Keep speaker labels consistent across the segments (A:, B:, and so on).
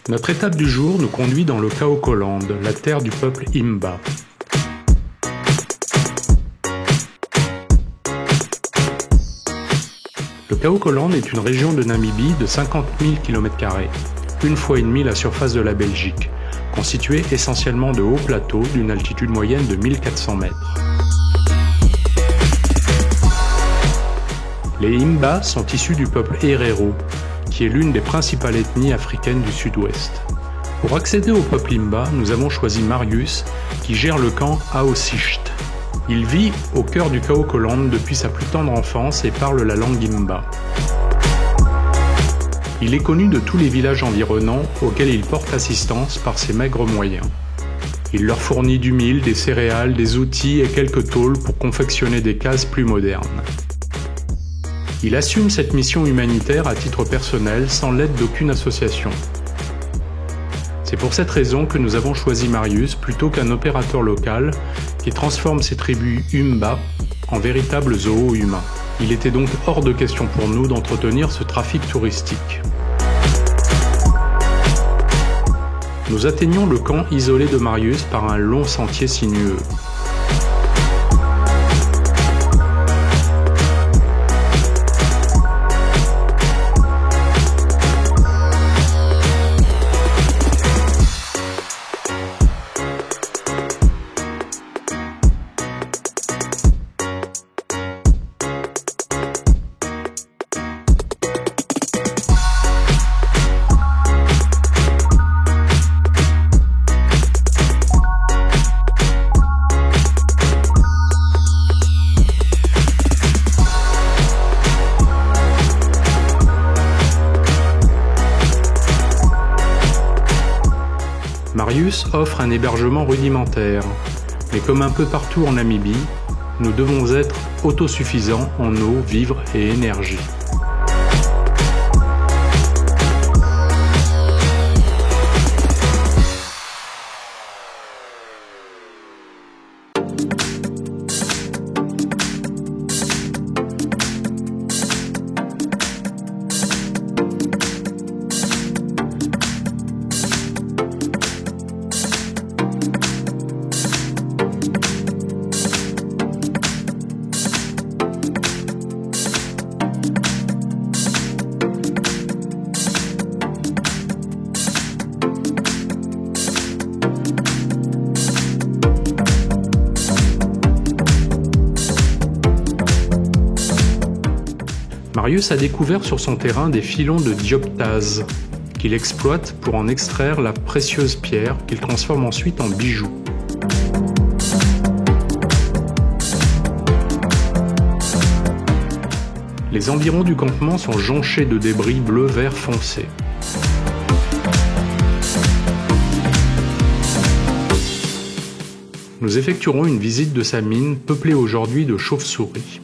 A: Notre étape du jour nous conduit dans le Kaokoland, la terre du peuple Himba. Le Kaokoland est une région de Namibie de 50 000 km², une fois et demie la surface de la Belgique, constituée essentiellement de hauts plateaux d'une altitude moyenne de 1400 mètres. Les Himba sont issus du peuple Herero, qui est l'une des principales ethnies africaines du sud-ouest. Pour accéder au peuple Himba, nous avons choisi Marius, qui gère le camp Aosicht. Il vit au cœur du Kaokoland depuis sa plus tendre enfance et parle la langue Himba. Il est connu de tous les villages environnants auxquels il porte assistance par ses maigres moyens. Il leur fournit du mil, des céréales, des outils et quelques tôles pour confectionner des cases plus modernes. Il assume cette mission humanitaire à titre personnel sans l'aide d'aucune association. C'est pour cette raison que nous avons choisi Marius plutôt qu'un opérateur local qui transforme ces tribus Himba en véritables zoos humains. Il était donc hors de question pour nous d'entretenir ce trafic touristique. Nous atteignons le camp isolé de Marius par un long sentier sinueux. Marius offre un hébergement rudimentaire, mais comme un peu partout en Namibie, nous devons être autosuffisants en eau, vivres et énergie. Marius a découvert sur son terrain des filons de dioptase qu'il exploite pour en extraire la précieuse pierre qu'il transforme ensuite en bijoux. Les environs du campement sont jonchés de débris bleu-vert foncé. Nous effectuerons une visite de sa mine peuplée aujourd'hui de chauves-souris.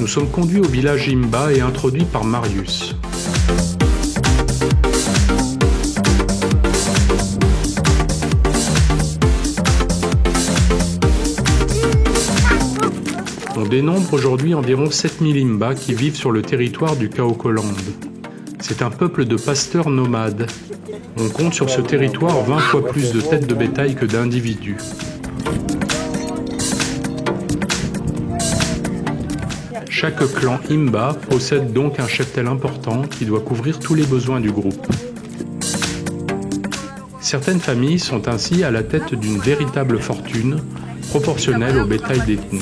A: Nous sommes conduits au village Himba et introduits par Marius. On dénombre aujourd'hui environ 7000 Himba qui vivent sur le territoire du Kaokoland. C'est un peuple de pasteurs nomades. On compte sur ce territoire 20 fois plus de têtes de bétail que d'individus. Chaque clan Himba possède donc un cheptel important qui doit couvrir tous les besoins du groupe. Certaines familles sont ainsi à la tête d'une véritable fortune, proportionnelle au bétail détenu.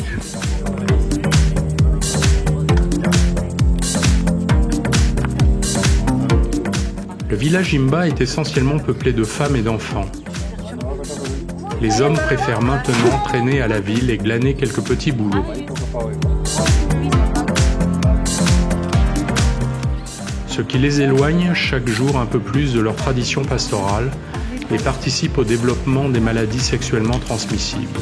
A: Le village Himba est essentiellement peuplé de femmes et d'enfants. Les hommes préfèrent maintenant traîner à la ville et glaner quelques petits boulots. Ce qui les éloigne chaque jour un peu plus de leur tradition pastorale et participe au développement des maladies sexuellement transmissibles.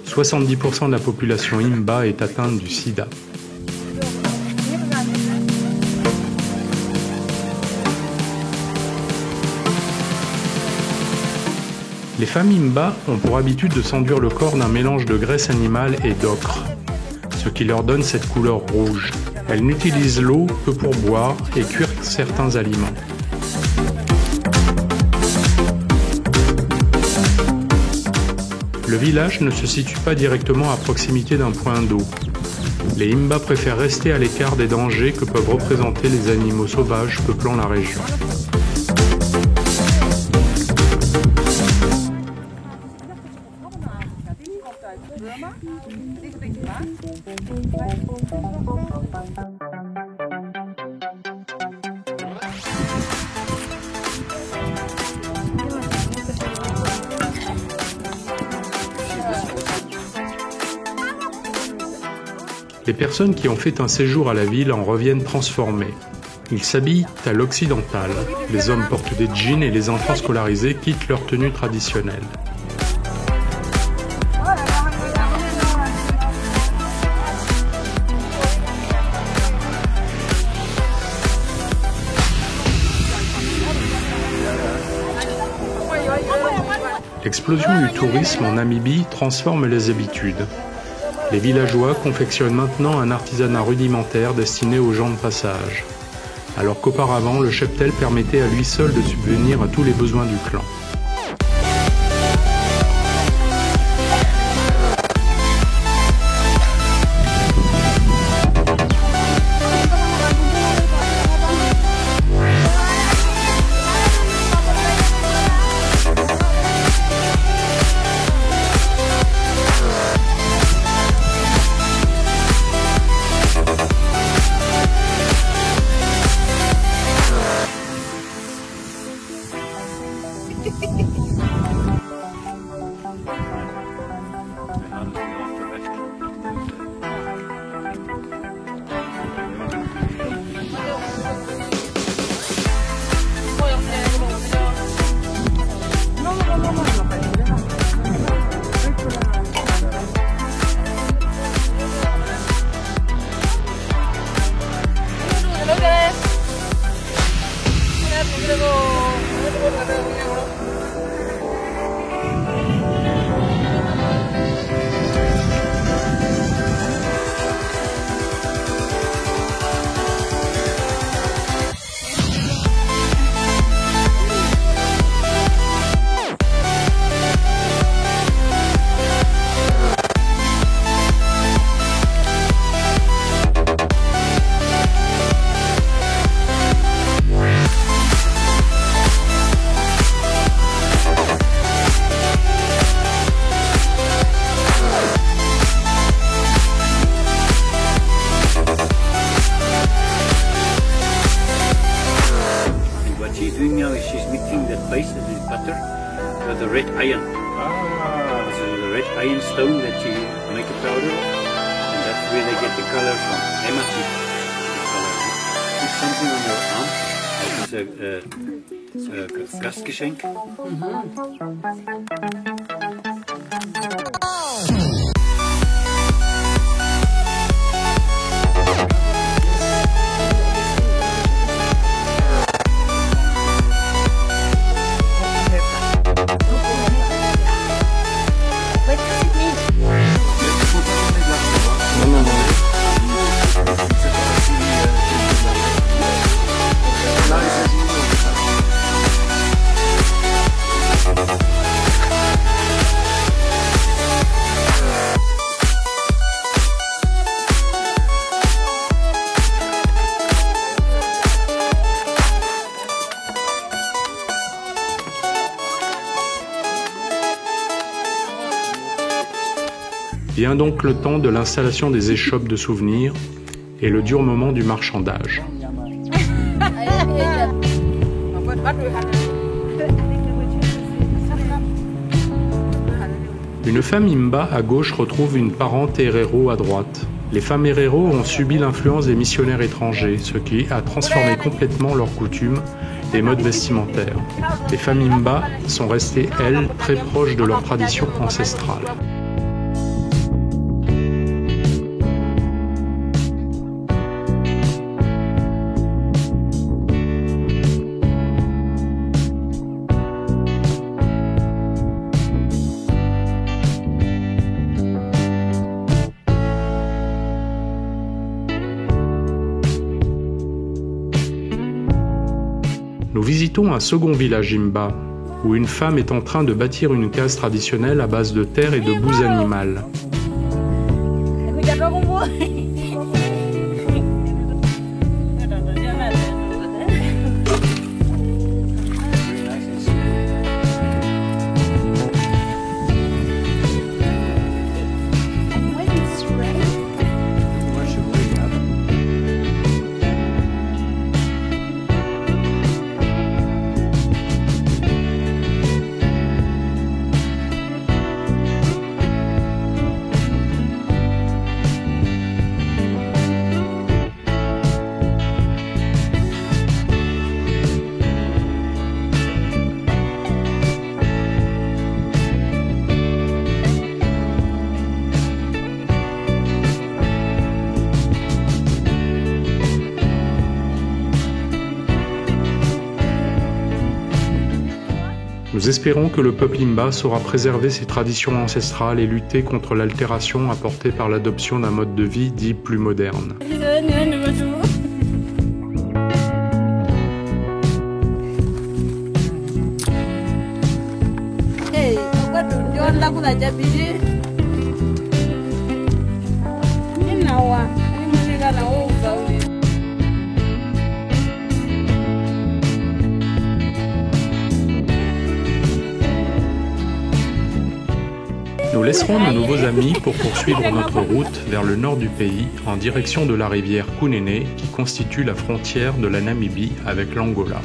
A: 70% de la population Imba est atteinte du sida. Les femmes Imba ont pour habitude de s'enduire le corps d'un mélange de graisse animale et d'ocre, ce qui leur donne cette couleur rouge. Elles n'utilisent l'eau que pour boire et cuire certains aliments. Le village ne se situe pas directement à proximité d'un point d'eau. Les Imba préfèrent rester à l'écart des dangers que peuvent représenter les animaux sauvages peuplant la région. Les personnes qui ont fait un séjour à la ville en reviennent transformées. Ils s'habillent à l'occidentale. Les hommes portent des jeans et les enfants scolarisés quittent leur tenue traditionnelle. L'explosion du tourisme en Namibie transforme les habitudes. Les villageois confectionnent maintenant un artisanat rudimentaire destiné aux gens de passage, alors qu'auparavant le cheptel permettait à lui seul de subvenir à tous les besoins du clan.
B: She's mixing the base with butter with the red iron. So the red iron stone that she make a powder, and that's where they get the color from. Hematite. Put something on your arm. That is a Gastgeschenk.
A: Vient donc le temps de l'installation des échoppes de souvenirs et le dur moment du marchandage. Une femme Imba à gauche retrouve une parente Herero à droite. Les femmes Herero ont subi l'influence des missionnaires étrangers, ce qui a transformé complètement leurs coutumes et modes vestimentaires. Les femmes Imba sont restées, elles, très proches de leur tradition ancestrale. visitons un second village Imba, où une femme est en train de bâtir une case traditionnelle à base de terre et de bouse animale. Nous espérons que le peuple Imba saura préserver ses traditions ancestrales et lutter contre l'altération apportée par l'adoption d'un mode de vie dit plus moderne. Nous laisserons nos nouveaux amis pour poursuivre notre route vers le nord du pays en direction de la rivière Kunene qui constitue la frontière de la Namibie avec l'Angola.